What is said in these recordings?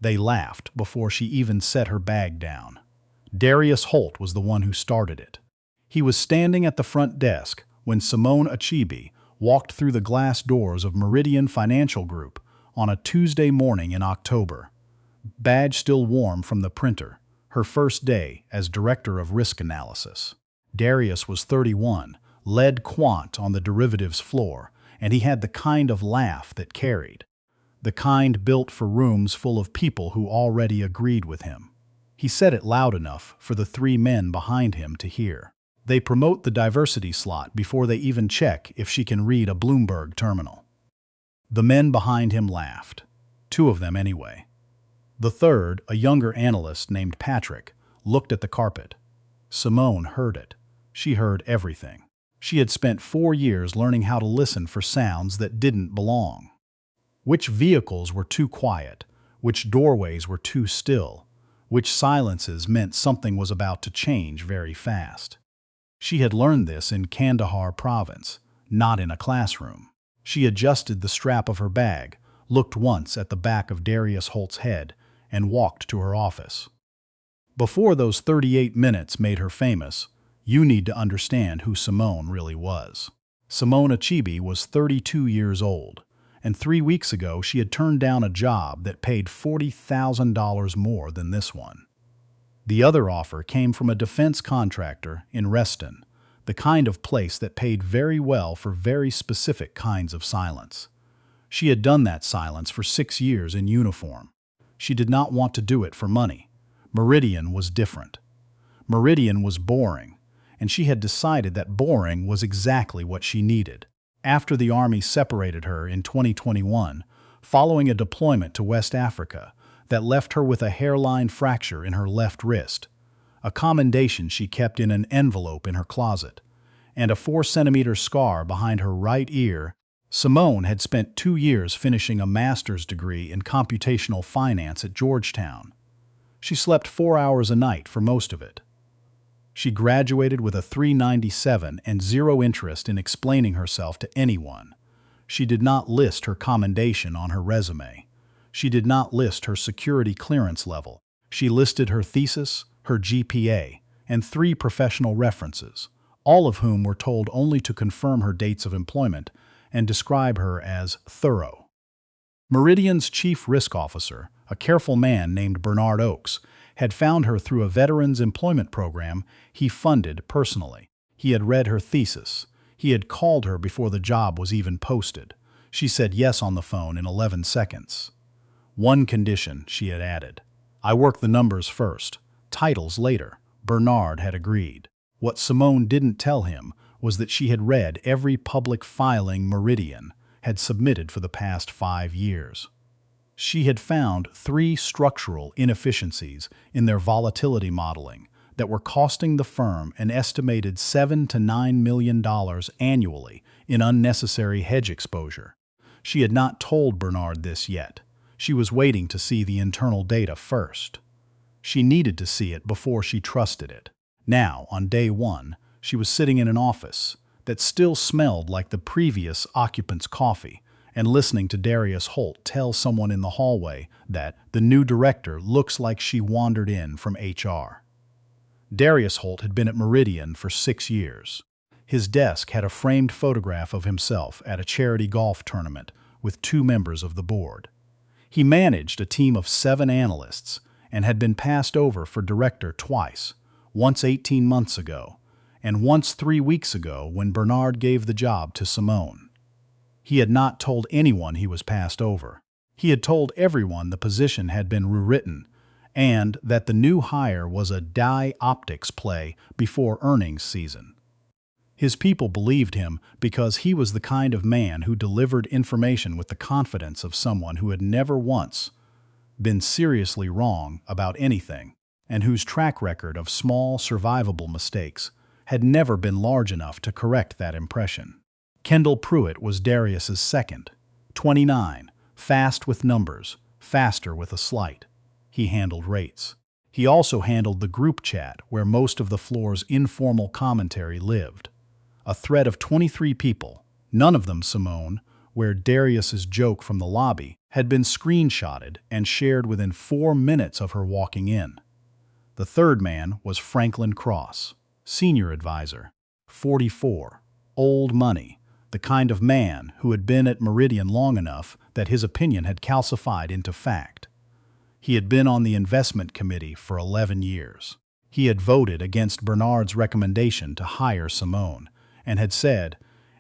They laughed before she even set her bag down. Darius Holt was the one who started it. He was standing at the front desk when Simone Achebe walked through the glass doors of Meridian Financial Group on a Tuesday morning in October. Badge still warm from the printer, her first day as Director of Risk Analysis. Darius was 31, led quant on the derivatives floor, and he had the kind of laugh that carried. The kind built for rooms full of people who already agreed with him. He said it loud enough for the three men behind him to hear. They promote the diversity slot before they even check if she can read a Bloomberg terminal. The men behind him laughed. Two of them anyway. The third, a younger analyst named Patrick, looked at the carpet. Simone heard it. She heard everything. She had spent 4 years learning how to listen for sounds that didn't belong. Which vehicles were too quiet, which doorways were too still, which silences meant something was about to change very fast. She had learned this in Kandahar province, not in a classroom. She adjusted the strap of her bag, looked once at the back of Darius Holt's head, and walked to her office. Before those 38 minutes made her famous, you need to understand who Simone really was. Simone Achebe was 32 years old, and 3 weeks ago she had turned down a job that paid $40,000 more than this one. The other offer came from a defense contractor in Reston, the kind of place that paid very well for very specific kinds of silence. She had done that silence for 6 years in uniform. She did not want to do it for money. Meridian was different. Meridian was boring, and she had decided that boring was exactly what she needed. After the Army separated her in 2021, following a deployment to West Africa that left her with a hairline fracture in her left wrist, a commendation she kept in an envelope in her closet, and a 4-centimeter scar behind her right ear, Simone had spent 2 years finishing a master's degree in computational finance at Georgetown. She slept 4 hours a night for most of it. She graduated with a 397 and zero interest in explaining herself to anyone. She did not list her commendation on her resume. She did not list her security clearance level. She listed her thesis, her GPA, and 3 professional references, all of whom were told only to confirm her dates of employment and describe her as thorough. Meridian's chief risk officer, a careful man named Bernard Oakes, had found her through a veterans employment program he funded personally. He had read her thesis. He had called her before the job was even posted. She said yes on the phone in 11 seconds. One condition, she had added. I work the numbers first, titles later. Bernard had agreed. What Simone didn't tell him was that she had read every public filing Meridian had submitted for the past 5 years. She had found 3 structural inefficiencies in their volatility modeling that were costing the firm an estimated $7 to $9 million annually in unnecessary hedge exposure. She had not told Bernard this yet. She was waiting to see the internal data first. She needed to see it before she trusted it. Now, on day 1, she was sitting in an office that still smelled like the previous occupant's coffee, and listening to Darius Holt tell someone in the hallway that the new director looks like she wandered in from HR. Darius Holt had been at Meridian for 6 years. His desk had a framed photograph of himself at a charity golf tournament with 2 members of the board. He managed a team of 7 analysts and had been passed over for director twice, once 18 months ago, and once 3 weeks ago when Bernard gave the job to Simone. He had not told anyone he was passed over. He had told everyone the position had been rewritten and that the new hire was a optics play before earnings season. His people believed him because he was the kind of man who delivered information with the confidence of someone who had never once been seriously wrong about anything and whose track record of small, survivable mistakes had never been large enough to correct that impression. Kendall Pruitt was Darius's second, 29, fast with numbers, faster with a slight. He handled rates. He also handled the group chat where most of the floor's informal commentary lived. A thread of 23 people, none of them Simone, where Darius's joke from the lobby had been screenshotted and shared within 4 minutes of her walking in. The third man was Franklin Cross, senior advisor, 44, old money, the kind of man who had been at Meridian long enough that his opinion had calcified into fact. He had been on the investment committee for 11 years. He had voted against Bernard's recommendation to hire Simone and had said,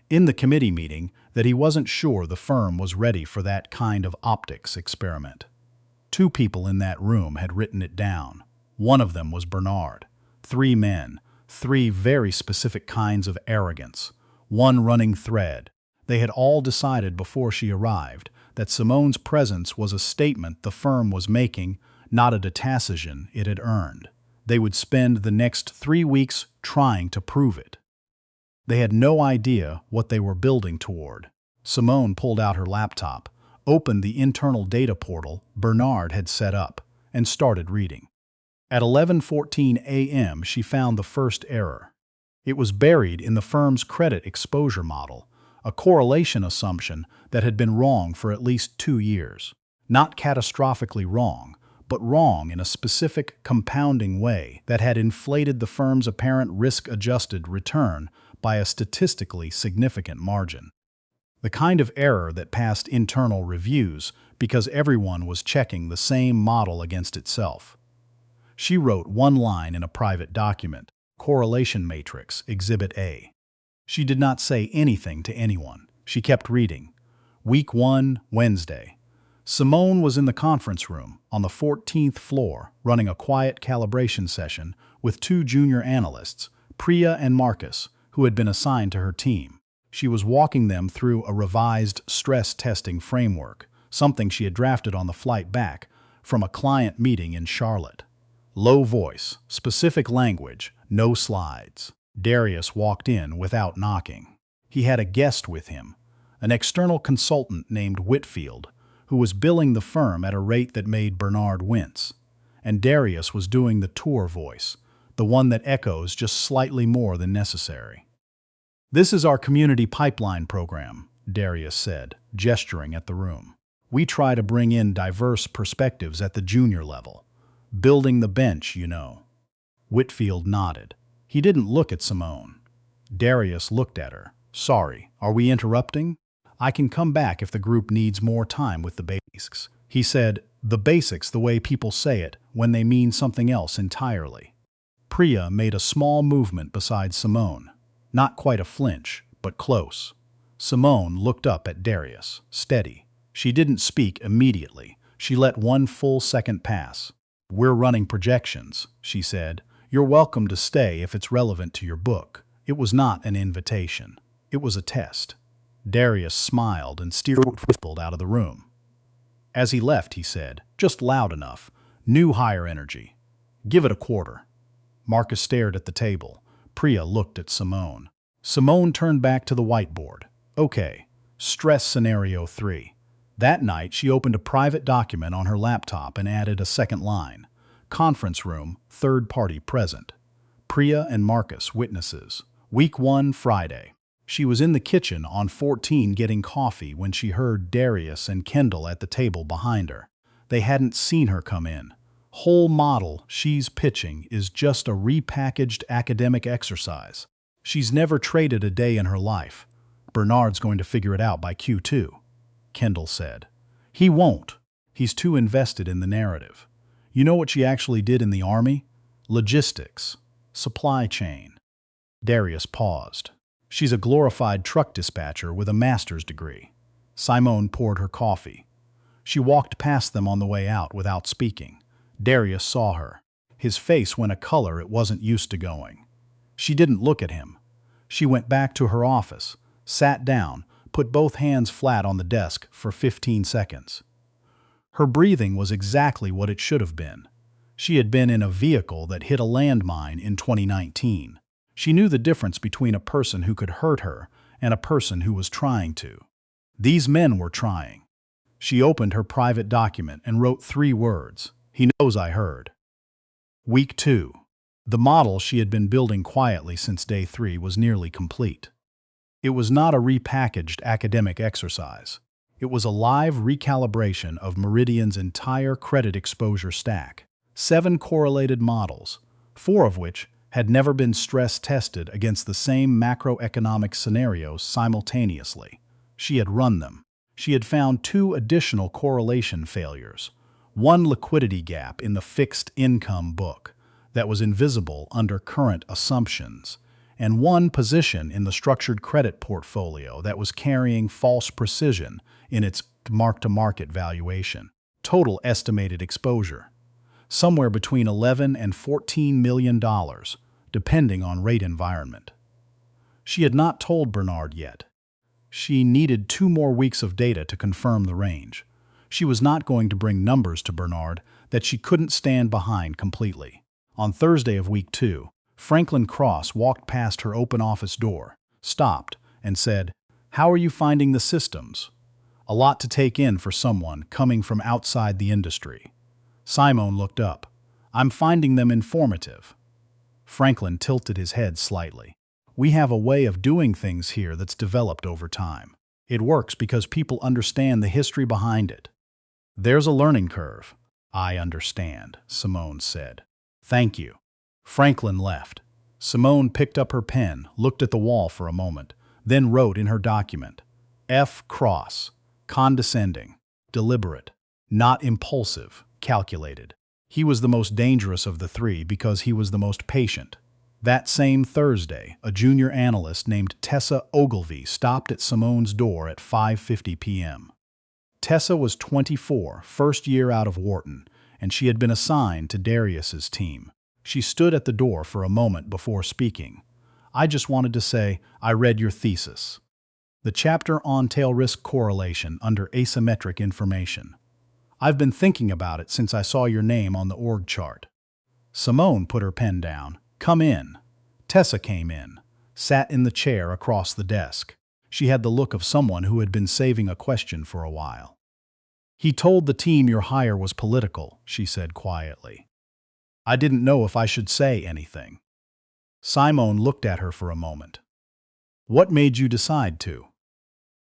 in the committee meeting, that he wasn't sure the firm was ready for that kind of optics experiment. 2 people in that room had written it down. One of them was Bernard. 3 men, 3 very specific kinds of arrogance. One running thread. They had all decided before she arrived that Simone's presence was a statement the firm was making, not a decision it had earned. They would spend the next 3 weeks trying to prove it. They had no idea what they were building toward. Simone pulled out her laptop, opened the internal data portal Bernard had set up, and started reading. At 11:14 a.m., she found the first error. It was buried in the firm's credit exposure model, a correlation assumption that had been wrong for at least 2 years. Not catastrophically wrong, but wrong in a specific compounding way that had inflated the firm's apparent risk-adjusted return by a statistically significant margin. The kind of error that passed internal reviews because everyone was checking the same model against itself. She wrote one line in a private document, Correlation Matrix, Exhibit A. She did not say anything to anyone. She kept reading. Week 1, Wednesday. Simone was in the conference room on the 14th floor running a quiet calibration session with 2 junior analysts, Priya and Marcus, who had been assigned to her team. She was walking them through a revised stress testing framework, something she had drafted on the flight back from a client meeting in Charlotte. Low voice, specific language, no slides. Darius walked in without knocking. He had a guest with him, an external consultant named Whitfield, who was billing the firm at a rate that made Bernard wince. And Darius was doing the tour voice, the one that echoes just slightly more than necessary. This is our community pipeline program, Darius said, gesturing at the room. We try to bring in diverse perspectives at the junior level. Building the bench, you know. Whitfield nodded. He didn't look at Simone. Darius looked at her. Sorry, are we interrupting? I can come back if the group needs more time with the basics. He said, the basics the way people say it when they mean something else entirely. Priya made a small movement beside Simone. Not quite a flinch, but close. Simone looked up at Darius, steady. She didn't speak immediately. She let 1 full second pass. We're running projections, she said. You're welcome to stay if it's relevant to your book. It was not an invitation. It was a test. Darius smiled and steered Whitfield out of the room. As he left, he said, just loud enough, new hire energy. Give it a quarter. Marcus stared at the table. Priya looked at Simone. Simone turned back to the whiteboard. Okay, stress scenario 3. That night, she opened a private document on her laptop and added a second line. Conference room, third party present. Priya and Marcus, witnesses. Week 1, Friday. She was in the kitchen on 14 getting coffee when she heard Darius and Kendall at the table behind her. They hadn't seen her come in. Whole model she's pitching is just a repackaged academic exercise. She's never traded a day in her life. Bernard's going to figure it out by Q2, Kendall said. He won't. He's too invested in the narrative. You know what she actually did in the Army? Logistics. Supply chain. Darius paused. She's a glorified truck dispatcher with a master's degree. Simone poured her coffee. She walked past them on the way out without speaking. Darius saw her. His face went a color it wasn't used to going. She didn't look at him. She went back to her office, sat down, put both hands flat on the desk for 15 seconds. Her breathing was exactly what it should have been. She had been in a vehicle that hit a landmine in 2019. She knew the difference between a person who could hurt her and a person who was trying to. These men were trying. She opened her private document and wrote 3 words. He knows I heard. Week 2. The model she had been building quietly since day 3 was nearly complete. It was not a repackaged academic exercise. It was a live recalibration of Meridian's entire credit exposure stack. 7 correlated models, 4 of which had never been stress-tested against the same macroeconomic scenarios simultaneously. She had run them. She had found 2 additional correlation failures, one liquidity gap in the fixed income book that was invisible under current assumptions, and one position in the structured credit portfolio that was carrying false precision in its mark-to-market valuation. Total estimated exposure, somewhere between $11 and $14 million, depending on rate environment. She had not told Bernard yet. She needed 2 more weeks of data to confirm the range. She was not going to bring numbers to Bernard that she couldn't stand behind completely. On Thursday of week 2, Franklin Cross walked past her open office door, stopped, and said, "How are you finding the systems?" A lot to take in for someone coming from outside the industry. Simone looked up. "I'm finding them informative." Franklin tilted his head slightly. "We have a way of doing things here that's developed over time. It works because people understand the history behind it." "There's a learning curve." "I understand," Simone said. "Thank you." Franklin left. Simone picked up her pen, looked at the wall for a moment, then wrote in her document, F. Cross, condescending, deliberate, not impulsive, calculated. He was the most dangerous of the 3 because he was the most patient. That same Thursday, a junior analyst named Tessa Ogilvy stopped at Simone's door at 5:50 p.m. Tessa was 24, first year out of Wharton, and she had been assigned to Darius's team. She stood at the door for a moment before speaking. "I just wanted to say, I read your thesis. The chapter on tail risk correlation under asymmetric information. I've been thinking about it since I saw your name on the org chart." Simone put her pen down. "Come in." Tessa came in, sat in the chair across the desk. She had the look of someone who had been saving a question for a while. "He told the team your hire was political," she said quietly. "I didn't know if I should say anything." Simone looked at her for a moment. "What made you decide to?"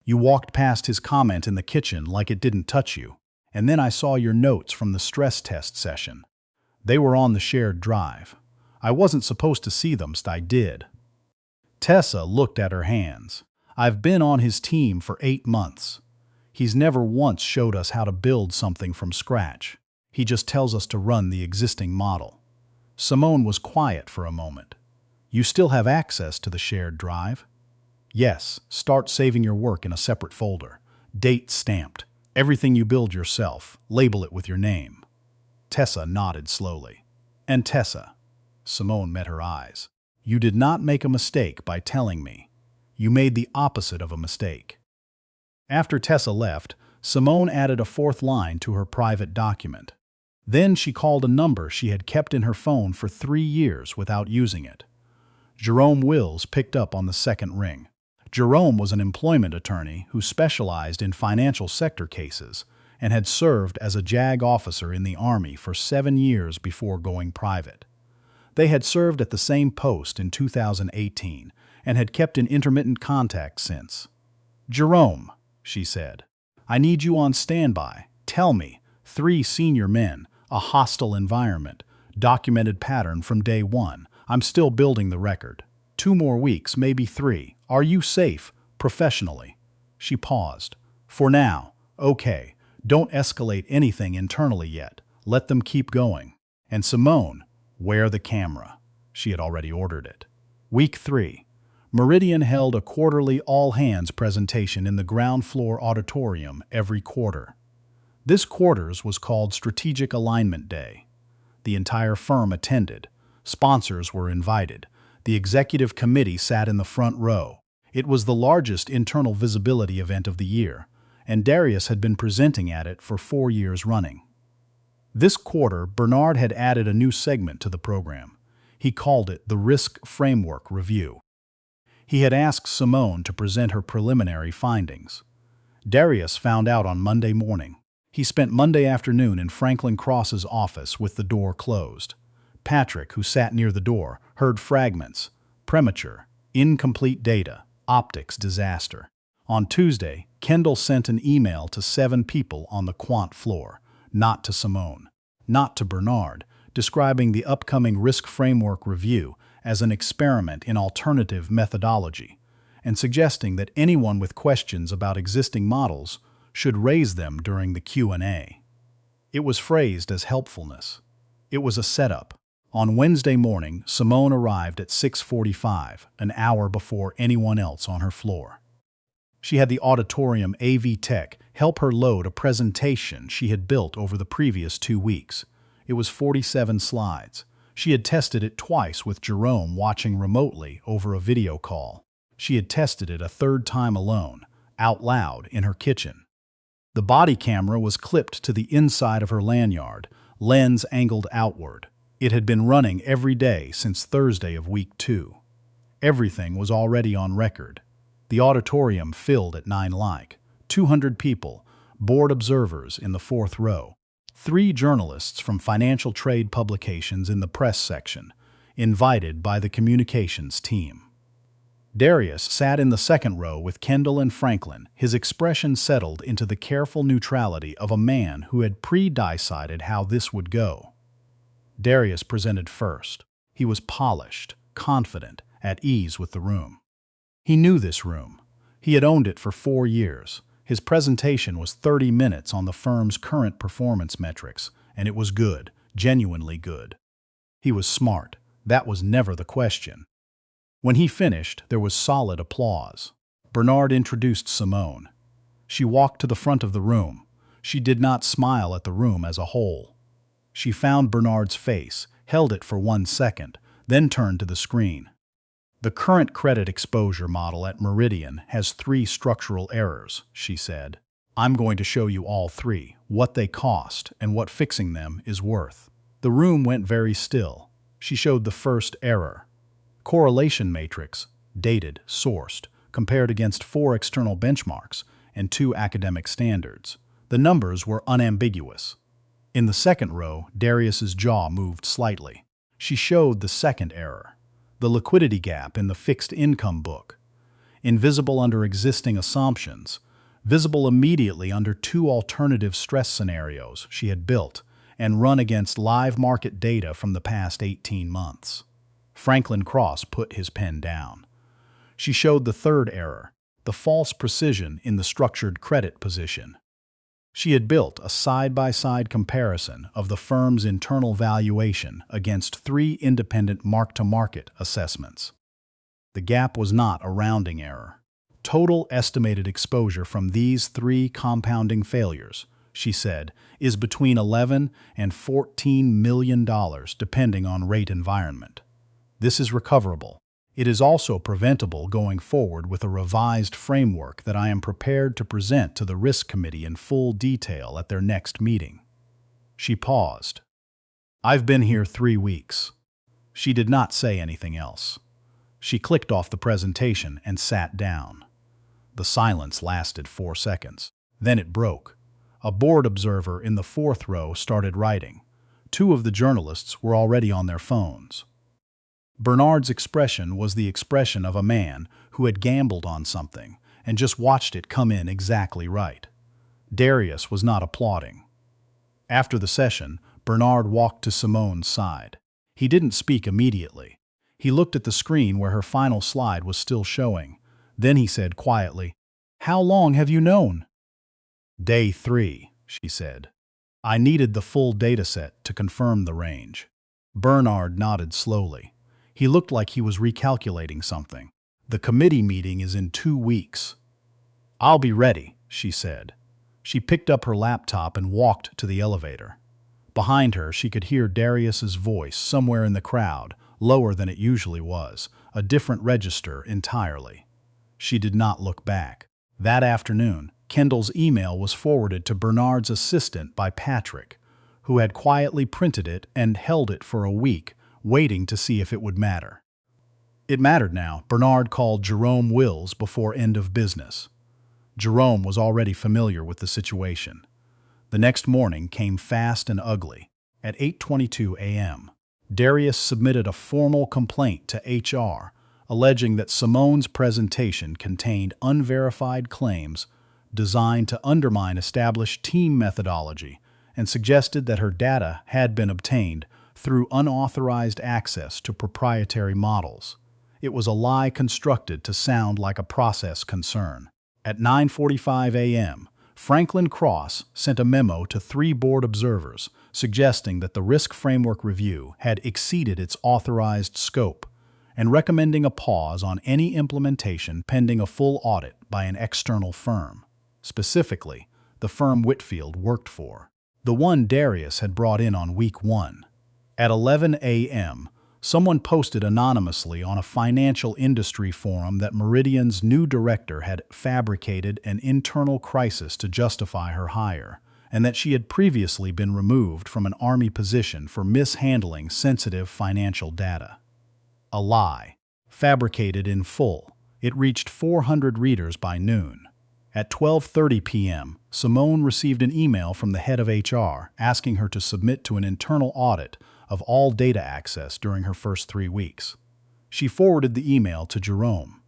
"You walked past his comment in the kitchen like it didn't touch you, and then I saw your notes from the stress test session. They were on the shared drive. I wasn't supposed to see them, but I did." Tessa looked at her hands. "I've been on his team for 8 months. He's never once showed us how to build something from scratch. He just tells us to run the existing model." Simone was quiet for a moment. "You still have access to the shared drive?" "Yes, start saving your work in a separate folder. Date stamped. Everything you build yourself, label it with your name." Tessa nodded slowly. "And Tessa," Simone met her eyes, "you did not make a mistake by telling me. You made the opposite of a mistake." After Tessa left, Simone added a 4th line to her private document. Then she called a number she had kept in her phone for 3 years without using it. Jerome Wills picked up on the second ring. Jerome was an employment attorney who specialized in financial sector cases and had served as a JAG officer in the Army for 7 years before going private. They had served at the same post in 2018 and had kept in intermittent contact since. "Jerome," she said, "I need you on standby. Tell me, 3 senior men, a hostile environment, documented pattern from day 1. I'm still building the record. 2 more weeks, maybe 3. Are you safe, professionally?" She paused. "For now, okay. Don't escalate anything internally yet. Let them keep going. And Simone, wear the camera." She had already ordered it. Week 3. Meridian held a quarterly all-hands presentation in the ground floor auditorium every quarter. This quarter's was called Strategic Alignment Day. The entire firm attended. Sponsors were invited. The executive committee sat in the front row. It was the largest internal visibility event of the year, and Darius had been presenting at it for 4 years running. This quarter, Bernard had added a new segment to the program. He called it the Risk Framework Review. He had asked Simone to present her preliminary findings. Darius found out on Monday morning. He spent Monday afternoon in Franklin Cross's office with the door closed. Patrick, who sat near the door, heard fragments, premature, incomplete data, Optics disaster. On Tuesday, Kendall sent an email to 7 people on the quant floor, not to Simone, not to Bernard, describing the upcoming risk framework review as an experiment in alternative methodology, and suggesting that anyone with questions about existing models should raise them during the Q&A. It was phrased as helpfulness. It was a setup. On Wednesday morning, Simone arrived at 6:45, an hour before anyone else on her floor. She had the auditorium AV tech help her load a presentation she had built over the previous 2 weeks. It was 47 slides. She had tested it twice with Jerome watching remotely over a video call. She had tested it a third time alone, out loud in her kitchen. The body camera was clipped to the inside of her lanyard, lens angled outward. It had been running every day since Thursday of week 2. Everything was already on record. The auditorium filled at 9 like, 200 people, board observers in the 4th row, 3 journalists from financial trade publications in the press section, invited by the communications team. Darius sat in the 2nd row with Kendall and Franklin, his expression settled into the careful neutrality of a man who had pre-decided how this would go. Darius presented first. He was polished, confident, at ease with the room. He knew this room. He had owned it for 4 years. His presentation was 30 minutes on the firm's current performance metrics, and it was good, genuinely good. He was smart. That was never the question. When he finished, there was solid applause. Bernard introduced Simone. She walked to the front of the room. She did not smile at the room as a whole. She found Bernard's face, held it for 1 second, then turned to the screen. The current credit exposure model at Meridian has 3 structural errors, she said. I'm going to show you all 3, what they cost, and what fixing them is worth. The room went very still. She showed the first error. Correlation matrix, dated, sourced, compared against 4 external benchmarks and 2 academic standards. The numbers were unambiguous. In the 2nd row, Darius's jaw moved slightly. She showed the 2nd error. The liquidity gap in the fixed income book. Invisible under existing assumptions, visible immediately under 2 alternative stress scenarios she had built and run against live market data from the past 18 months. Franklin Cross put his pen down. She showed the 3rd error, the false precision in the structured credit position. She had built a side-by-side comparison of the firm's internal valuation against 3 independent mark-to-market assessments. The gap was not a rounding error. Total estimated exposure from these 3 compounding failures, she said, is between $11 and $14 million depending on rate environment. This is recoverable. It is also preventable going forward with a revised framework that I am prepared to present to the risk committee in full detail at their next meeting. She paused. I've been here 3 weeks. She did not say anything else. She clicked off the presentation and sat down. The silence lasted 4 seconds. Then it broke. A board observer in the 4th row started writing. 2 of the journalists were already on their phones. Bernard's expression was the expression of a man who had gambled on something and just watched it come in exactly right. Darius was not applauding. After the session, Bernard walked to Simone's side. He didn't speak immediately. He looked at the screen where her final slide was still showing. Then he said quietly, "How long have you known?" "Day 3, she said. "I needed the full dataset to confirm the range." Bernard nodded slowly. He looked like he was recalculating something. "The committee meeting is in 2 weeks. "I'll be ready," she said. She picked up her laptop and walked to the elevator. Behind her, she could hear Darius's voice somewhere in the crowd, lower than it usually was, a different register entirely. She did not look back. That afternoon, Kendall's email was forwarded to Bernard's assistant by Patrick, who had quietly printed it and held it for a week, waiting to see if it would matter. It mattered now. Bernard called Jerome Wills before end of business. Jerome was already familiar with the situation. The next morning came fast and ugly. At 8:22 a.m., Darius submitted a formal complaint to HR, alleging that Simone's presentation contained unverified claims designed to undermine established team methodology and suggested that her data had been obtained through unauthorized access to proprietary models. It was a lie constructed to sound like a process concern. At 9:45 a.m., Franklin Cross sent a memo to 3 board observers suggesting that the Risk Framework Review had exceeded its authorized scope and recommending a pause on any implementation pending a full audit by an external firm, specifically the firm Whitfield worked for, the one Darius had brought in on week 1. At 11 a.m., someone posted anonymously on a financial industry forum that Meridian's new director had fabricated an internal crisis to justify her hire, and that she had previously been removed from an Army position for mishandling sensitive financial data. A lie. Fabricated in full. It reached 400 readers by noon. At 12:30 p.m., Simone received an email from the head of HR asking her to submit to an internal audit of all data access during her first 3 weeks. She forwarded the email to Jerome.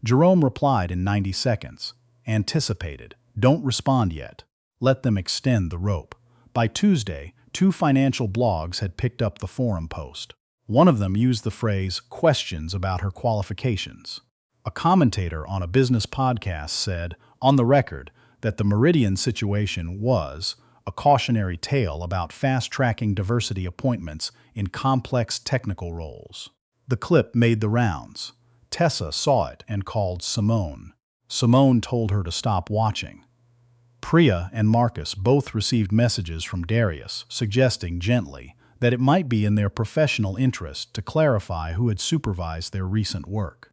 Jerome replied in 90 seconds. Anticipated. Don't respond yet. Let them extend the rope. By Tuesday, 2 financial blogs had picked up the forum post. One of them used the phrase, questions about her qualifications. A commentator on a business podcast said, on the record, that the Meridian situation was a cautionary tale about fast-tracking diversity appointments in complex technical roles. The clip made the rounds. Tessa saw it and called Simone. Simone told her to stop watching. Priya and Marcus both received messages from Darius suggesting gently that it might be in their professional interest to clarify who had supervised their recent work.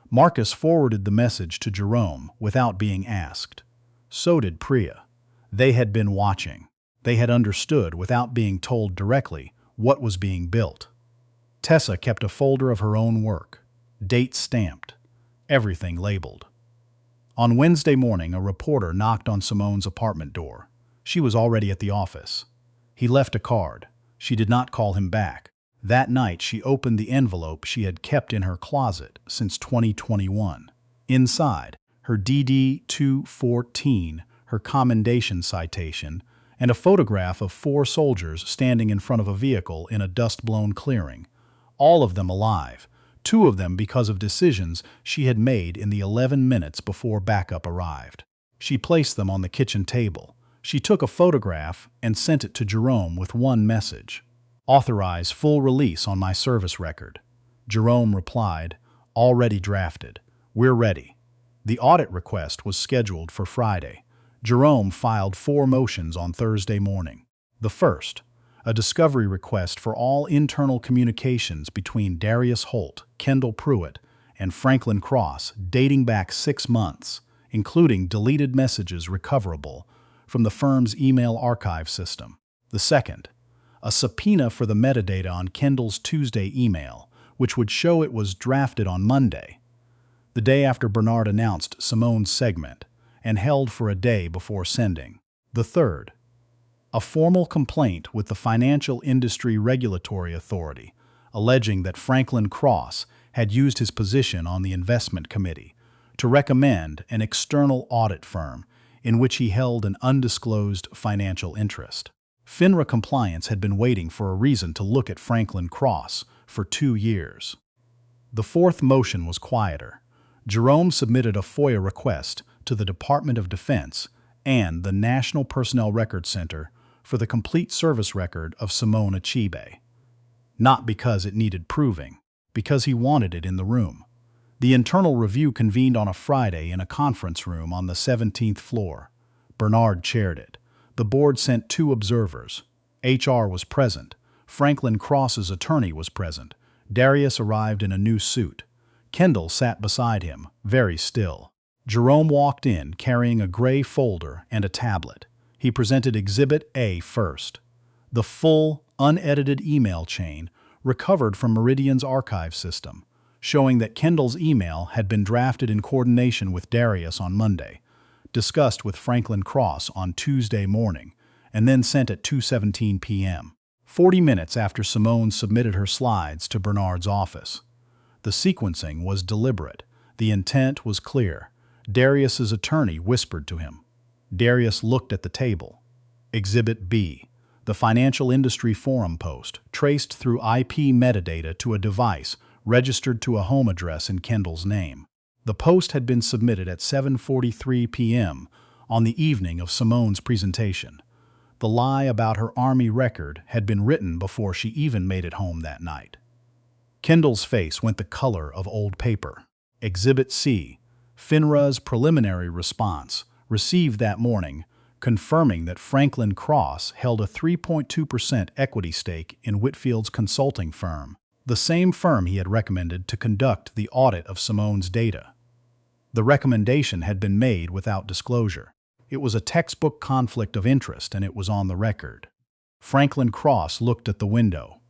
Marcus forwarded the message to Jerome without being asked. So did Priya. They had been watching. They had understood without being told directly what was being built. Tessa kept a folder of her own work, date stamped, everything labeled. On Wednesday morning, a reporter knocked on Simone's apartment door. She was already at the office. He left a card. She did not call him back. That night, she opened the envelope she had kept in her closet since 2021. Inside, her DD-214, her commendation citation, and a photograph of 4 soldiers standing in front of a vehicle in a dust-blown clearing, all of them alive, 2 of them because of decisions she had made in the 11 minutes before backup arrived. She placed them on the kitchen table. She took a photograph and sent it to Jerome with one message. Authorize full release on my service record. Jerome replied, already drafted. We're ready. The audit request was scheduled for Friday. Jerome filed 4 motions on Thursday morning. The first, a discovery request for all internal communications between Darius Holt, Kendall Pruitt, and Franklin Cross dating back 6 months, including deleted messages recoverable from the firm's email archive system. The second, a subpoena for the metadata on Kendall's Tuesday email, which would show it was drafted on Monday, the day after Bernard announced Simone's segment, and held for a day before sending. The third, a formal complaint with the Financial Industry Regulatory Authority, alleging that Franklin Cross had used his position on the investment committee to recommend an external audit firm in which he held an undisclosed financial interest. FINRA compliance had been waiting for a reason to look at Franklin Cross for 2 years. The fourth motion was quieter. Jerome submitted a FOIA request to the Department of Defense and the National Personnel Records Center for the complete service record of Simone Achebe. Not because it needed proving, because he wanted it in the room. The internal review convened on a Friday in a conference room on the 17th floor. Bernard chaired it. The board sent 2 observers. HR was present. Franklin Cross's attorney was present. Darius arrived in a new suit. Kendall sat beside him, very still. Jerome walked in carrying a gray folder and a tablet. He presented Exhibit A first. The full, unedited email chain recovered from Meridian's archive system, showing that Kendall's email had been drafted in coordination with Darius on Monday, discussed with Franklin Cross on Tuesday morning, and then sent at 2:17 p.m., 40 minutes after Simone submitted her slides to Bernard's office. The sequencing was deliberate. The intent was clear. Darius's attorney whispered to him. Darius looked at the table. Exhibit B, the Financial Industry Forum post, traced through IP metadata to a device registered to a home address in Kendall's name. The post had been submitted at 7:43 p.m. on the evening of Simone's presentation. The lie about her Army record had been written before she even made it home that night. Kendall's face went the color of old paper. Exhibit C, FINRA's preliminary response, received that morning, confirming that Franklin Cross held a 3.2% equity stake in Whitfield's consulting firm, the same firm he had recommended to conduct the audit of Simone's data. The recommendation had been made without disclosure. It was a textbook conflict of interest, and it was on the record. Franklin Cross looked at the window.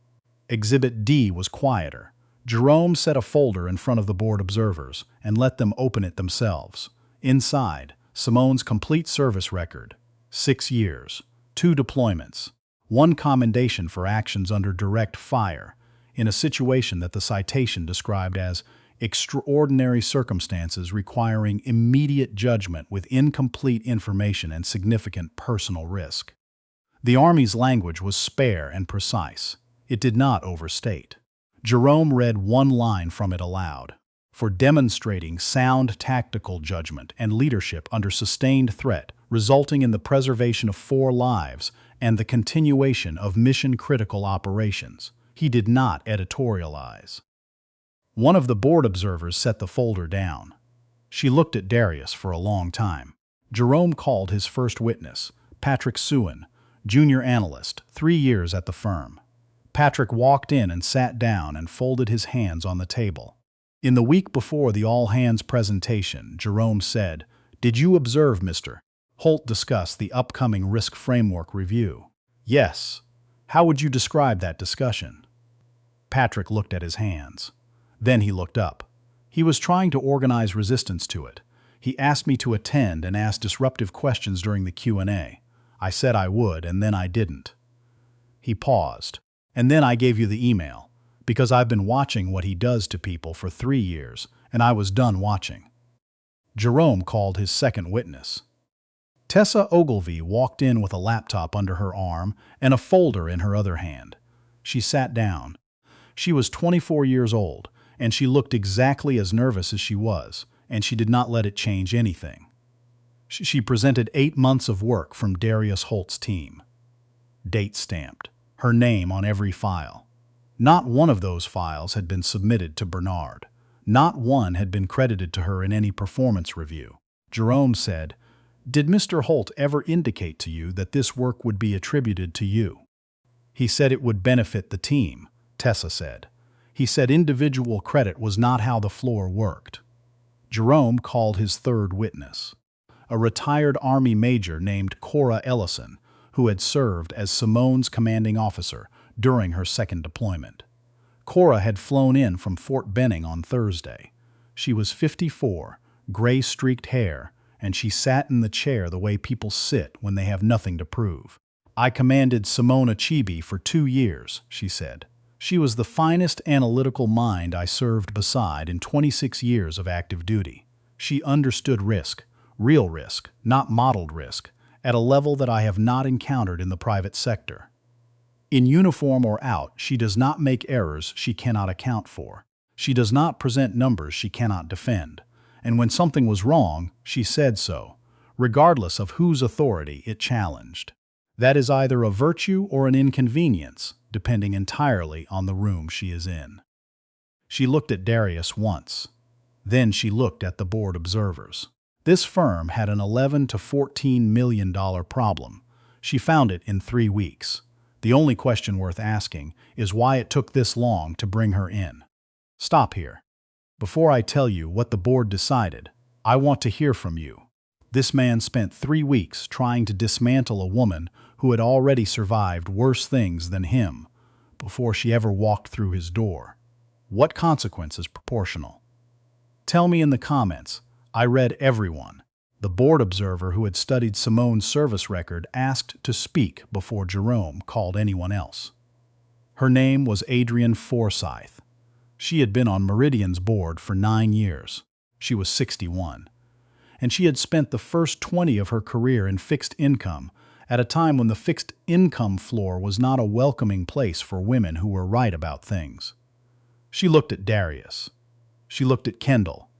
Exhibit D was quieter. Jerome set a folder in front of the board observers and let them open it themselves. Inside, Simone's complete service record. 6 years, 2 deployments, 1 commendation for actions under direct fire, in a situation that the citation described as extraordinary circumstances requiring immediate judgment with incomplete information and significant personal risk. The Army's language was spare and precise. It did not overstate. Jerome read one line from it aloud. For demonstrating sound tactical judgment and leadership under sustained threat, resulting in the preservation of 4 lives and the continuation of mission-critical operations. He did not editorialize. One of the board observers set the folder down. She looked at Darius for a long time. Jerome called his first witness, Patrick Sewin, junior analyst, 3 years at the firm. Patrick walked in and sat down and folded his hands on the table. In the week before the all-hands presentation, Jerome said, "Did you observe, Mr. Holt discuss the upcoming risk framework review?" "Yes." "How would you describe that discussion?" Patrick looked at his hands. Then he looked up. He was trying to organize resistance to it. He asked me to attend and ask disruptive questions during the Q&A. I said I would, and then I didn't. He paused. "And then I gave you the email, because I've been watching what he does to people for 3 years, and I was done watching." Jerome called his second witness. Tessa Ogilvy walked in with a laptop under her arm and a folder in her other hand. She sat down. She was 24 years old, and she looked exactly as nervous as she was, and she did not let it change anything. She presented 8 months of work from Darius Holt's team. Date stamped. Her name on every file. Not one of those files had been submitted to Bernard. Not one had been credited to her in any performance review. Jerome said, "Did Mr. Holt ever indicate to you that this work would be attributed to you?" "He said it would benefit the team," Tessa said. "He said individual credit was not how the floor worked." Jerome called his third witness, a retired Army major named Cora Ellison, who had served as Simone's commanding officer during her second deployment. Cora had flown in from Fort Benning on Thursday. She was 54, gray-streaked hair, and she sat in the chair the way people sit when they have nothing to prove. "I commanded Simone Achebe for 2 years," she said. "She was the finest analytical mind I served beside in 26 years of active duty. She understood risk, real risk, not modeled risk, at a level that I have not encountered in the private sector. In uniform or out, she does not make errors she cannot account for. She does not present numbers she cannot defend. And when something was wrong, she said so, regardless of whose authority it challenged. That is either a virtue or an inconvenience, depending entirely on the room she is in." She looked at Darius once. Then she looked at the board observers. This firm had an $11 to $14 million problem. She found it in 3 weeks. The only question worth asking is why it took this long to bring her in. Stop here. Before I tell you what the board decided, I want to hear from you. This man spent 3 weeks trying to dismantle a woman who had already survived worse things than him before she ever walked through his door. What consequence is proportional? Tell me in the comments. I read everyone. The board observer who had studied Simone's service record asked to speak before Jerome called anyone else. Her name was Adrienne Forsyth. She had been on Meridian's board for 9 years. She was 61. And she had spent the first 20 of her career in fixed income, at a time when the fixed income floor was not a welcoming place for women who were right about things. She looked at Darius. She looked at Kendall.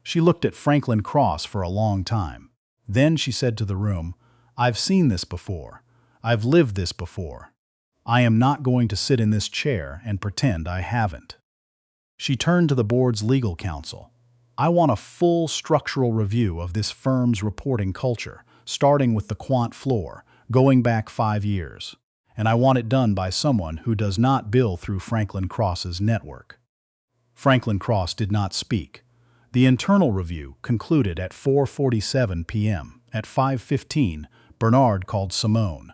She looked at Franklin Cross for a long time. Then she said to the room, "I've seen this before. I've lived this before. I am not going to sit in this chair and pretend I haven't." She turned to the board's legal counsel. "I want a full structural review of this firm's reporting culture, starting with the quant floor, going back 5 years. And I want it done by someone who does not bill through Franklin Cross's network." Franklin Cross did not speak. The internal review concluded at 4:47 p.m. At 5:15, Bernard called Simone.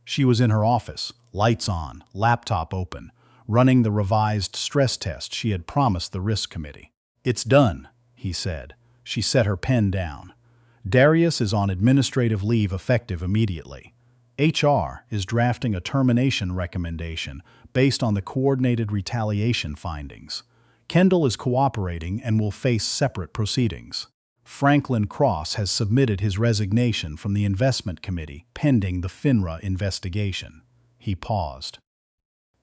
She was in her office, lights on, laptop open, running the revised stress test she had promised the risk committee. "It's done," he said. She set her pen down. "Darius is on administrative leave effective immediately. HR is drafting a termination recommendation based on the coordinated retaliation findings. Kendall is cooperating and will face separate proceedings. Franklin Cross has submitted his resignation from the investment committee pending the FINRA investigation." He paused.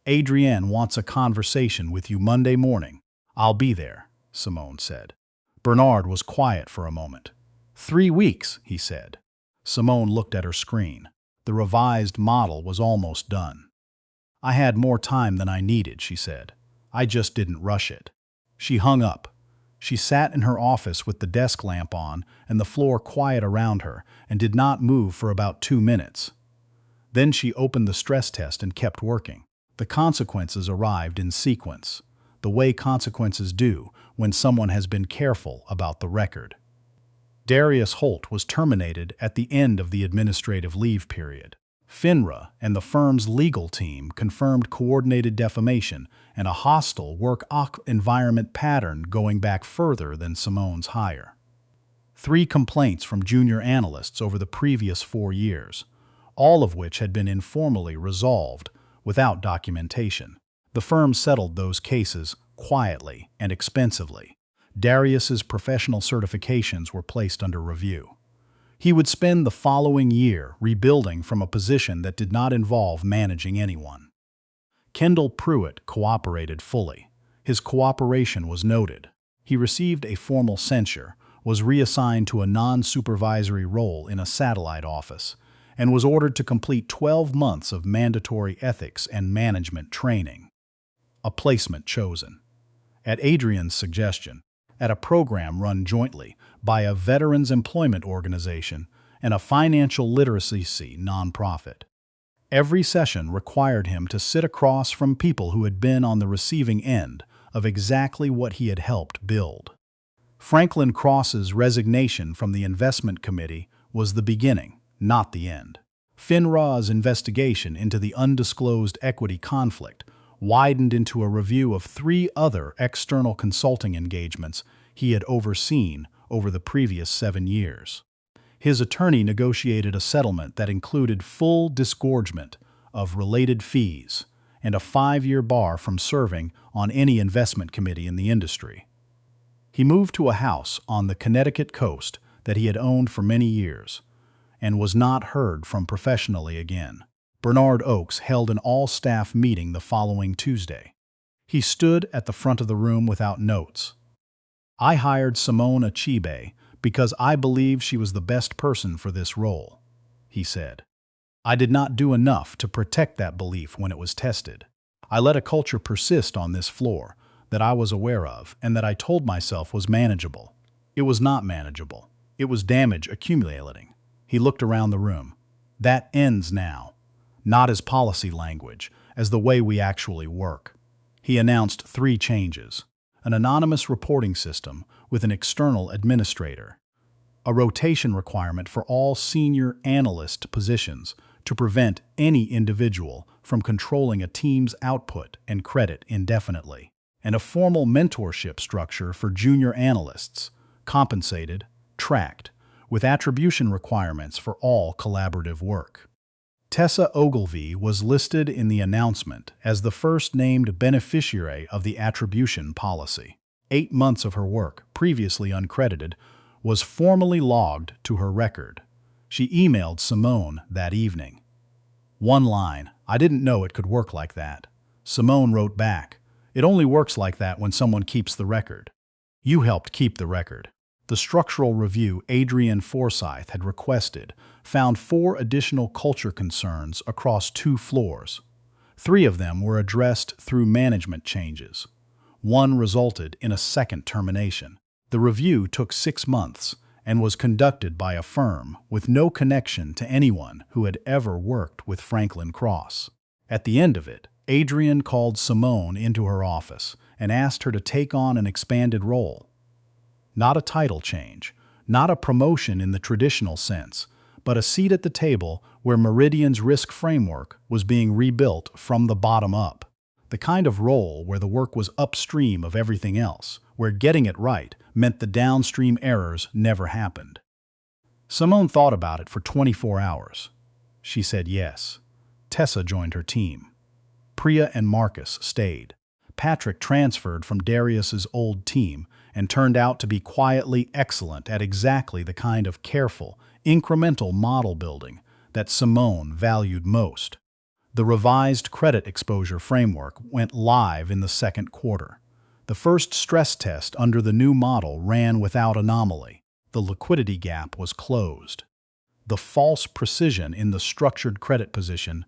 "Adrienne wants a conversation with you Monday morning." "I'll be there," Simone said. Bernard was quiet for a moment. 3 weeks, he said. Simone looked at her screen. The revised model was almost done. "I had more time than I needed," she said. "I just didn't rush it." She hung up. She sat in her office with the desk lamp on and the floor quiet around her and did not move for about 2 minutes. Then she opened the stress test and kept working. The consequences arrived in sequence, the way consequences do when someone has been careful about the record. Darius Holt was terminated at the end of the administrative leave period. FINRA and the firm's legal team confirmed coordinated defamation and a hostile work environment pattern going back further than Simone's hire. 3 complaints from junior analysts over the previous 4 years, all of which had been informally resolved without documentation. The firm settled those cases quietly and expensively. Darius's professional certifications were placed under review. He would spend the following year rebuilding from a position that did not involve managing anyone. Kendall Pruitt cooperated fully. His cooperation was noted. He received a formal censure, was reassigned to a non-supervisory role in a satellite office, and was ordered to complete 12 months of mandatory ethics and management training. A placement chosen, at Adrienne's suggestion, at a program run jointly by a veterans employment organization and a financial literacy nonprofit. Every session required him to sit across from people who had been on the receiving end of exactly what he had helped build. Franklin Cross's resignation from the investment committee was the beginning, not the end. FINRA's investigation into the undisclosed equity conflict widened into a review of 3 other external consulting engagements he had overseen over the previous 7 years. His attorney negotiated a settlement that included full disgorgement of related fees and a 5-year bar from serving on any investment committee in the industry. He moved to a house on the Connecticut coast that he had owned for many years and was not heard from professionally again. Bernard Oakes held an all-staff meeting the following Tuesday. He stood at the front of the room without notes. "I hired Simone Achebe because I believed she was the best person for this role," he said. "I did not do enough to protect that belief when it was tested. I let a culture persist on this floor that I was aware of and that I told myself was manageable. It was not manageable. It was damage accumulating." He looked around the room. "That ends now. Not as policy language, as the way we actually work." He announced 3 changes: an anonymous reporting system with an external administrator, a rotation requirement for all senior analyst positions to prevent any individual from controlling a team's output and credit indefinitely, and a formal mentorship structure for junior analysts, compensated, tracked, with attribution requirements for all collaborative work. Tessa Ogilvy was listed in the announcement as the first named beneficiary of the attribution policy. 8 months of her work, previously uncredited, was formally logged to her record. She emailed Simone that evening. One line, "I didn't know it could work like that." Simone wrote back, "It only works like that when someone keeps the record." You helped keep the record. The structural review Adrian Forsyth had requested found 4 additional culture concerns across 2 floors. 3 of them were addressed through management changes. 1 resulted in a second termination. The review took 6 months and was conducted by a firm with no connection to anyone who had ever worked with Franklin Cross. At the end of it, Adrian called Simone into her office and asked her to take on an expanded role. Not a title change, not a promotion in the traditional sense, but a seat at the table where Meridian's risk framework was being rebuilt from the bottom up. The kind of role where the work was upstream of everything else, where getting it right meant the downstream errors never happened. Simone thought about it for 24 hours. She said yes. Tessa joined her team. Priya and Marcus stayed. Patrick transferred from Darius's old team and turned out to be quietly excellent at exactly the kind of careful, incremental model building that Simone valued most. The revised credit exposure framework went live in the second quarter. The first stress test under the new model ran without anomaly. The liquidity gap was closed. The false precision in the structured credit position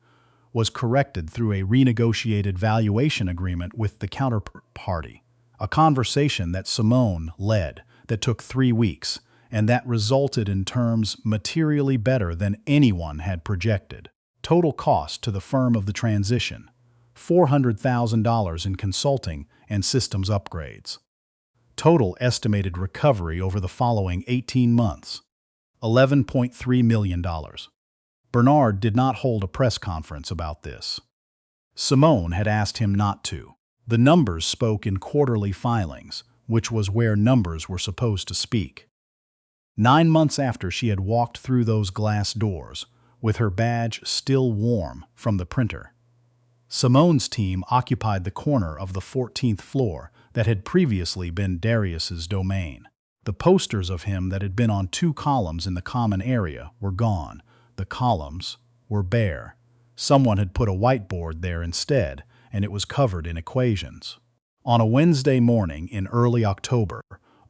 was corrected through a renegotiated valuation agreement with the counterparty, a conversation that Simone led that took 3 weeks and that resulted in terms materially better than anyone had projected. Total cost to the firm of the transition, $400,000 in consulting and systems upgrades. Total estimated recovery over the following 18 months, $11.3 million. Bernard did not hold a press conference about this. Simone had asked him not to. The numbers spoke in quarterly filings, which was where numbers were supposed to speak. 9 months after she had walked through those glass doors, with her badge still warm from the printer, Simone's team occupied the corner of the 14th floor that had previously been Darius's domain. The posters of him that had been on 2 columns in the common area were gone. The columns were bare. Someone had put a whiteboard there instead, and it was covered in equations. On a Wednesday morning in early October,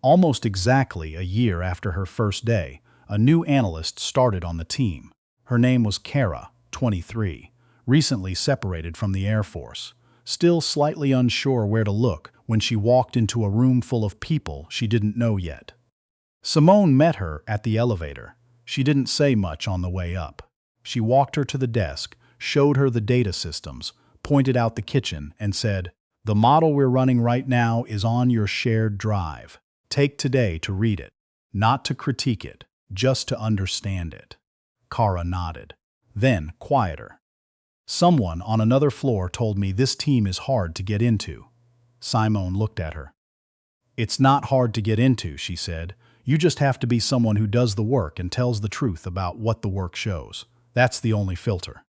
almost exactly a year after her first day, a new analyst started on the team. Her name was Kara, 23, recently separated from the Air Force, still slightly unsure where to look when she walked into a room full of people she didn't know yet. Simone met her at the elevator. She didn't say much on the way up. She walked her to the desk, showed her the data systems, pointed out the kitchen, and said, "The model we're running right now is on your shared drive. Take today to read it, not to critique it, just to understand it." Kara nodded. Then, quieter. "Someone on another floor told me this team is hard to get into." Simone looked at her. "It's not hard to get into," she said. "You just have to be someone who does the work and tells the truth about what the work shows. That's the only filter."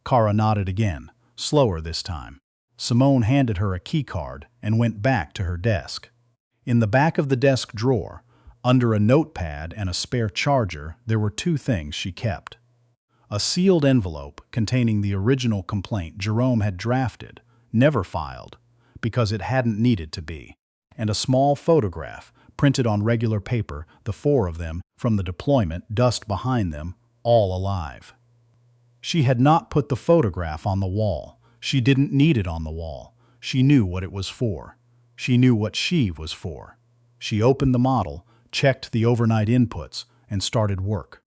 Kara nodded again, slower this time. Simone handed her a key card and went back to her desk. In the back of the desk drawer, under a notepad and a spare charger, there were 2 things she kept. A sealed envelope containing the original complaint Jerome had drafted, never filed, because it hadn't needed to be, and a small photograph printed on regular paper, the 4 of them, from the deployment, dust behind them, all alive. She had not put the photograph on the wall. She didn't need it on the wall. She knew what it was for. She knew what she was for. She opened the model, checked the overnight inputs, and started work.